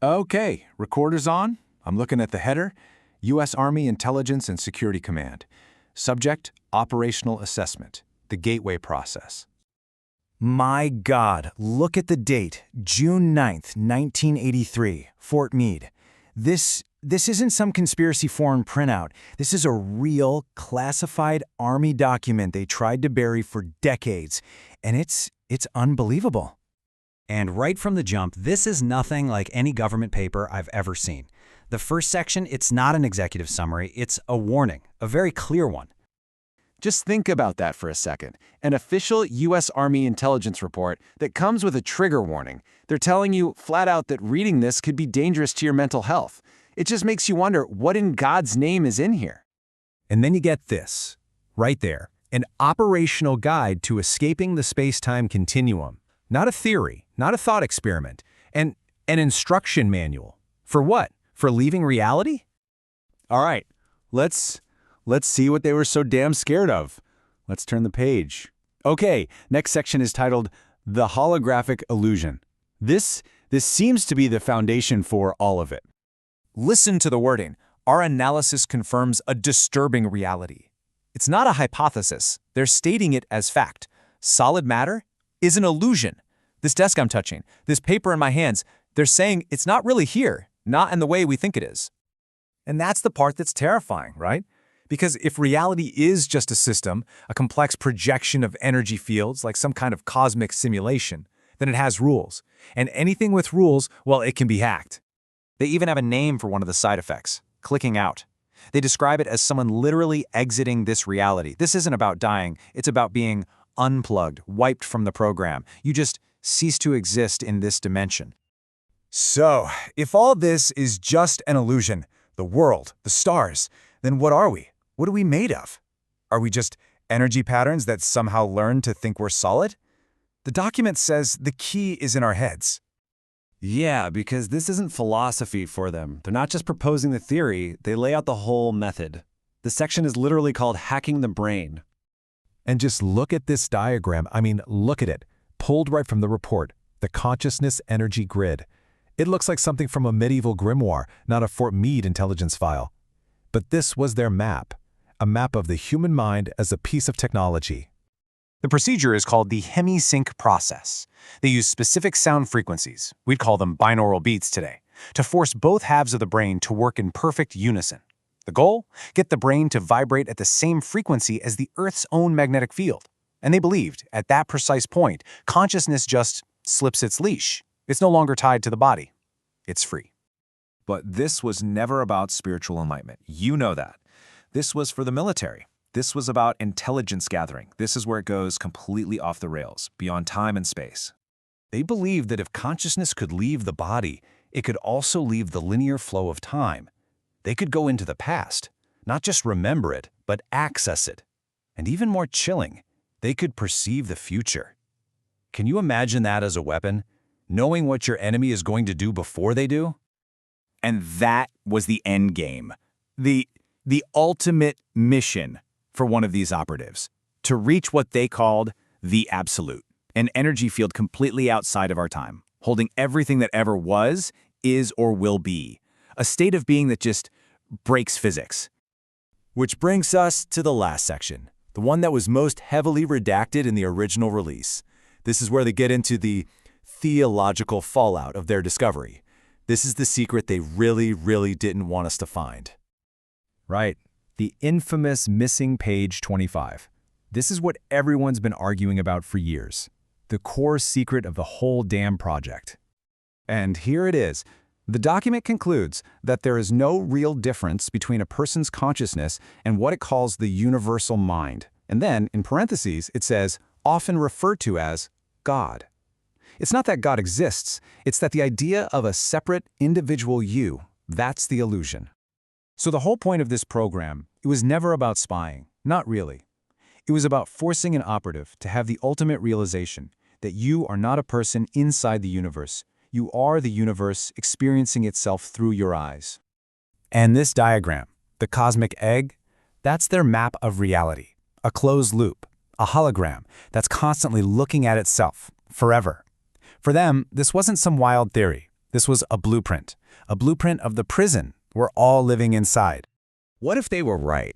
Okay, recorder's on. I'm looking at the header, U.S. Army Intelligence and Security Command. Subject, operational assessment, the gateway process. My God, look at the date, June 9th, 1983, Fort Meade. This isn't some conspiracy foreign printout. This is a real, classified Army document they tried to bury for decades, and it's unbelievable. And right from the jump, this is nothing like any government paper I've ever seen. The first section, it's not an executive summary, it's a warning, a very clear one. Just think about that for a second. An official U.S. Army intelligence report that comes with a trigger warning. They're telling you flat out that reading this could be dangerous to your mental health. It just makes you wonder what in God's name is in here. And then you get this, right there, an operational guide to escaping the space-time continuum. Not a theory, not a thought experiment, and an instruction manual. For what? For leaving reality? All right, let's see what they were so damn scared of. Let's turn the page. Okay, next section is titled The Holographic Illusion. This seems to be the foundation for all of it. Listen to the wording. Our analysis confirms a disturbing reality. It's not a hypothesis. They're stating it as fact. Solid matter is an illusion. This desk I'm touching, this paper in my hands, they're saying it's not really here, not in the way we think it is. And that's the part that's terrifying, right? Because if reality is just a system, a complex projection of energy fields like some kind of cosmic simulation, then it has rules. And anything with rules, well, it can be hacked. They even have a name for one of the side effects, clicking out. They describe it as someone literally exiting this reality. This isn't about dying, it's about being unplugged, wiped from the program. You just cease to exist in this dimension. So, if all this is just an illusion, the world, the stars, then what are we? What are we made of? Are we just energy patterns that somehow learn to think we're solid? The document says the key is in our heads. Yeah, because this isn't philosophy for them. They're not just proposing the theory, they lay out the whole method. The section is literally called Hacking the Brain. And just look at this diagram. I mean, look at it. Pulled right from the report, the consciousness energy grid. It looks like something from a medieval grimoire, not a Fort Meade intelligence file. But this was their map, a map of the human mind as a piece of technology. The procedure is called the Hemi-Sync process. They use specific sound frequencies, we'd call them binaural beats today, to force both halves of the brain to work in perfect unison. The goal? Get the brain to vibrate at the same frequency as the Earth's own magnetic field. And they believed, at that precise point, consciousness just slips its leash. It's no longer tied to the body. It's free. But this was never about spiritual enlightenment. You know that. This was for the military. This was about intelligence gathering. This is where it goes completely off the rails, beyond time and space. They believed that if consciousness could leave the body, it could also leave the linear flow of time. They could go into the past, not just remember it, but access it. And even more chilling, they could perceive the future. Can you imagine that as a weapon? Knowing what your enemy is going to do before they do? And that was the end game. The ultimate mission for one of these operatives, to reach what they called the absolute, an energy field completely outside of our time, holding everything that ever was, is, or will be, a state of being that just breaks physics. Which brings us to the last section, the one that was most heavily redacted in the original release. This is where they get into the theological fallout of their discovery. This is the secret they really didn't want us to find. Right, the infamous missing page 25. This is what everyone's been arguing about for years. The core secret of the whole damn project. And here it is. The document concludes that there is no real difference between a person's consciousness and what it calls the universal mind. And then, in parentheses, it says, often referred to as God. It's not that God exists, it's that the idea of a separate, individual you, that's the illusion. So the whole point of this program, it was never about spying, not really. It was about forcing an operative to have the ultimate realization that you are not a person inside the universe. You are the universe experiencing itself through your eyes. And this diagram, the cosmic egg, that's their map of reality, a closed loop, a hologram that's constantly looking at itself, forever. For them, this wasn't some wild theory. This was a blueprint of the prison we're all living inside. What if they were right?